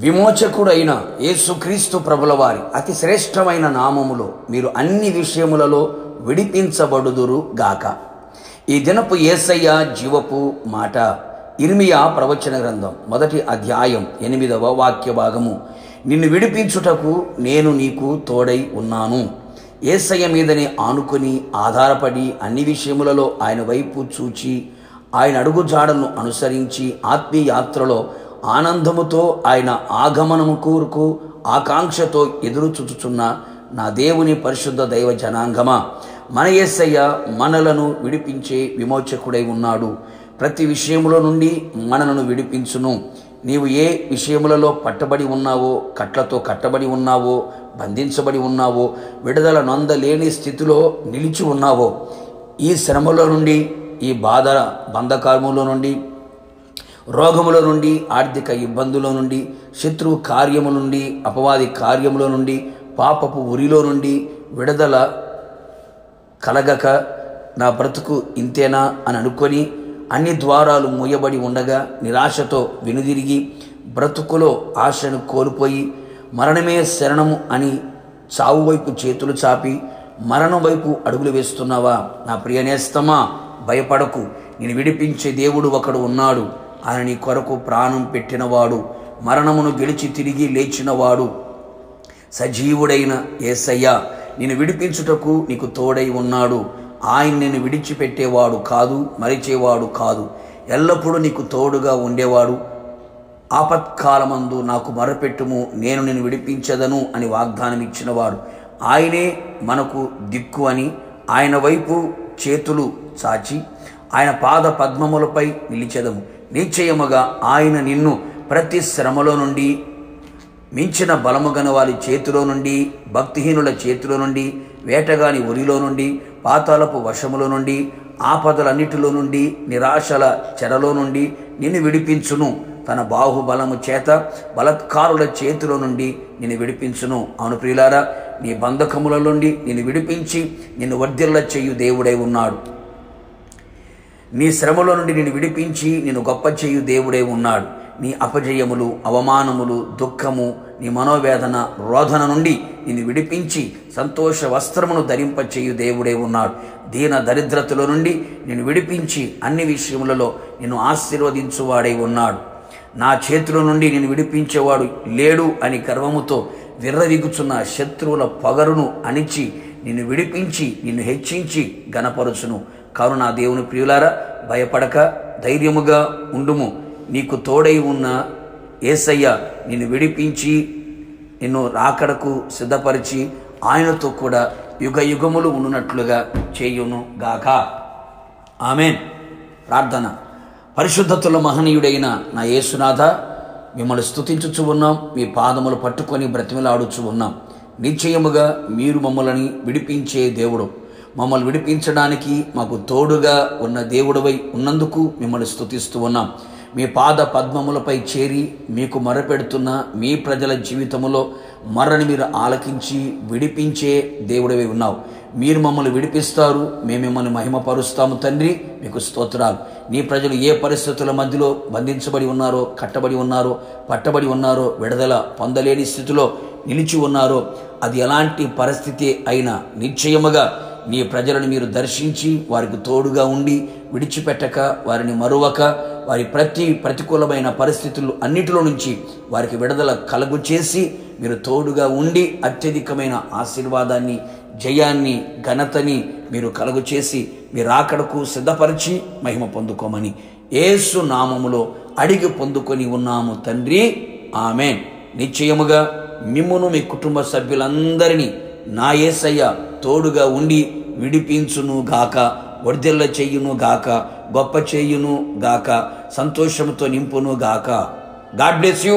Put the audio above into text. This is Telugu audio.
విమోచకుడైన యేసుక్రీస్తు ప్రభుల వారి అతి శ్రేష్టమైన నామములో మీరు అన్ని విషయములలో విడిపించబడుదురు గాక. ఈ దినపు యేసయ్య జీవపు మాట. ఇర్మియా ప్రవచన గ్రంథం 1వ అధ్యాయం 8వ వాక్య భాగము. నిన్ను విడిపించుటకు నేను నీకు తోడై ఉన్నాను. యేసయ్య మీదనే ఆనుకొని ఆధారపడి అన్ని విషయములలో ఆయన వైపు చూచి ఆయన అడుగుజాడలను అనుసరించి ఆత్మీయ యాత్రలో ఆనందముతో ఆయన ఆగమనము కోరుకు ఆకాంక్షతో ఎదురు చూచుచున్న నా దేవుని పరిశుద్ధ దైవ జనాంగమా, మన యేసయ్య మనలను విడిపించే విమోచకుడై ఉన్నాడు. ప్రతి విషయములో నుండి మనలను విడిపించును. నీవు ఏ విషయములలో పట్టబడి ఉన్నావో, కట్లతో కట్టబడి ఉన్నావో, బంధించబడి ఉన్నావో, విడుదల నొందలేని స్థితిలో నిలిచి ఉన్నావో, ఈ శ్రమలో నుండి, ఈ బంధకారములో నుండి, రోగముల నుండి, ఆర్థిక ఇబ్బందుల నుండి, శత్రువు కార్యము నుండి, అపవాది కార్యముల నుండి, పాపపు ఉరిలో నుండి విడుదల కలగక నా బ్రతుకు ఇంతేనా అని అనుకొని అన్ని ద్వారాలు మూయబడి ఉండగా నిరాశతో వెనుదిరిగి బ్రతుకులో ఆశను కోల్పోయి మరణమే శరణము అని చావు వైపు చేతులు చాపి మరణం వైపు అడుగులు వేస్తున్నావా? నా ప్రియనేస్తమా, భయపడకు. నేను విడిపించే దేవుడు ఒకడు ఉన్నాడు. ఆయన నీ కొరకు ప్రాణం పెట్టినవాడు, మరణమును గెలిచి తిరిగి లేచినవాడు, సజీవుడైన యేసయ్య నిన్ను విడిపించుటకు నీకు తోడై ఉన్నాడు. ఆయన నిన్ను విడిచిపెట్టేవాడు కాదు, మరిచేవాడు కాదు. ఎల్లప్పుడూ నీకు తోడుగా ఉండేవాడు. ఆపత్కాలమందు నాకు మొరపెట్టుము, నేను నిన్ను విడిపించదను అని వాగ్దానం ఇచ్చినవాడు. ఆయనే మనకు దిక్కు అని ఆయన వైపు చేతులు చాచి ఆయన పాద పద్మములపై నిలిచెదము. నిశ్చయముగా ఆయన నిన్ను ప్రతి శ్రమలో నుండి, మించిన బలము గల వారి చేతిలో నుండి, భక్తిహీనుల చేతిలో నుండి, వేటగాని ఉరిలో నుండి, పాతాళపు వశములో నుండి, ఆపదలన్నిటిలో నుండి, నిరాశల చెరలో నుండి నిన్ను విడిపించును. తన బాహుబలము చేత బలత్కారుల చేతిలో నుండి నిన్ను విడిపించును. అవును ప్రియులారా, నీ బంధకముల నుండి నిన్ను విడిపించి నిన్ను వర్ధిల్ల చేయు దేవుడై ఉన్నాడు. నీ శ్రమలో నుండి నిన్ను విడిపించి నిన్ను గొప్ప చేయు దేవుడై ఉన్నాడు. నీ అపజయములు, అవమానములు, దుఃఖము, నీ మనోవేదన, రోధన నుండి నిన్ను విడిపించి సంతోష వస్త్రమును ధరింపచేయు దేవుడై ఉన్నాడు. దీన దరిద్రతలో నుండి నిన్ను విడిపించి అన్ని విషయములలో నిన్ను ఆశీర్వదించువాడై ఉన్నాడు. నా చేతిలో నుండి నిన్ను విడిపించేవాడు లేడు అని గర్వముతో విర్రవీగుచున్న శత్రువుల పొగరును అణిచి నిన్ను విడిపించి నిన్ను హెచ్చించి గణపరుచును. కావున నా దేవుని ప్రియులారా, భయపడక ధైర్యముగా ఉండుము. నీకు తోడై ఉన్న యేసయ్య నిన్ను విడిపించి నిన్ను రాకడకు సిద్ధపరిచి ఆయనతో కూడా యుగ యుగములు ఉండునట్లుగా చేయును గాక. ఆమేన్. ప్రార్థన. పరిశుద్ధతుల మహనీయుడైన నా యేసునాథ, మిమ్మల్ని స్తుతించుచు ఉన్నాం. మీ పాదములు పట్టుకొని బ్రతిమలాడుచు ఉన్నాం. నిశ్చయముగా మీరు మమ్మల్ని విడిపించే దేవుడు. మమ్మల్ని విడిపించడానికి మాకు తోడుగా ఉన్న దేవుడవై ఉన్నందుకు మిమ్మల్ని స్తుతిస్తూ ఉన్నాం. మీ పాద పద్మములపై చేరి మీకు మొరపెడుతున్న మీ ప్రజల జీవితంలో మరణి మీరు ఆలకించి విడిపించే దేవుడవై ఉన్నావు. మీరు మమ్మల్ని విడిపిస్తారు, మేము మిమ్మల్ని మహిమపరుస్తాము తండ్రి. మీకు స్తోత్రాలు. నీ ప్రజలు ఏ పరిస్థితుల మధ్యలో బంధించబడి ఉన్నారో, కట్టబడి ఉన్నారో, పట్టబడి ఉన్నారో, విడుదల పొందలేని స్థితిలో నిలిచి ఉన్నారో, అది ఎలాంటి పరిస్థితి అయినా నిశ్చయముగా నీ ప్రజలను మీరు దర్శించి వారికి తోడుగా ఉండి విడిచిపెట్టక, వారిని మరువక, వారి ప్రతికూలమైన పరిస్థితులు అన్నిటిలో నుంచి వారికి విడుదల కలుగు చేసి మీరు తోడుగా ఉండి అత్యధికమైన ఆశీర్వాదాన్ని, జయాన్ని, ఘనతని మీరు కలుగు చేసి మీ రాకడకు సిద్ధపరిచి మహిమ పొందుకోమని యేసు నామములో అడిగి పొందుకొని ఉన్నాము తండ్రి. ఆమేన్. నిశ్చయముగా మిమ్మును మీ కుటుంబ సభ్యులందరినీ నా యేసయ్య తోడుగా ఉండి విడిపించును గాక, వర్ధిల్ల చెయ్యును గాక, గొప్ప చేయును గాక, సంతోషంతో నింపును గాక. God bless you.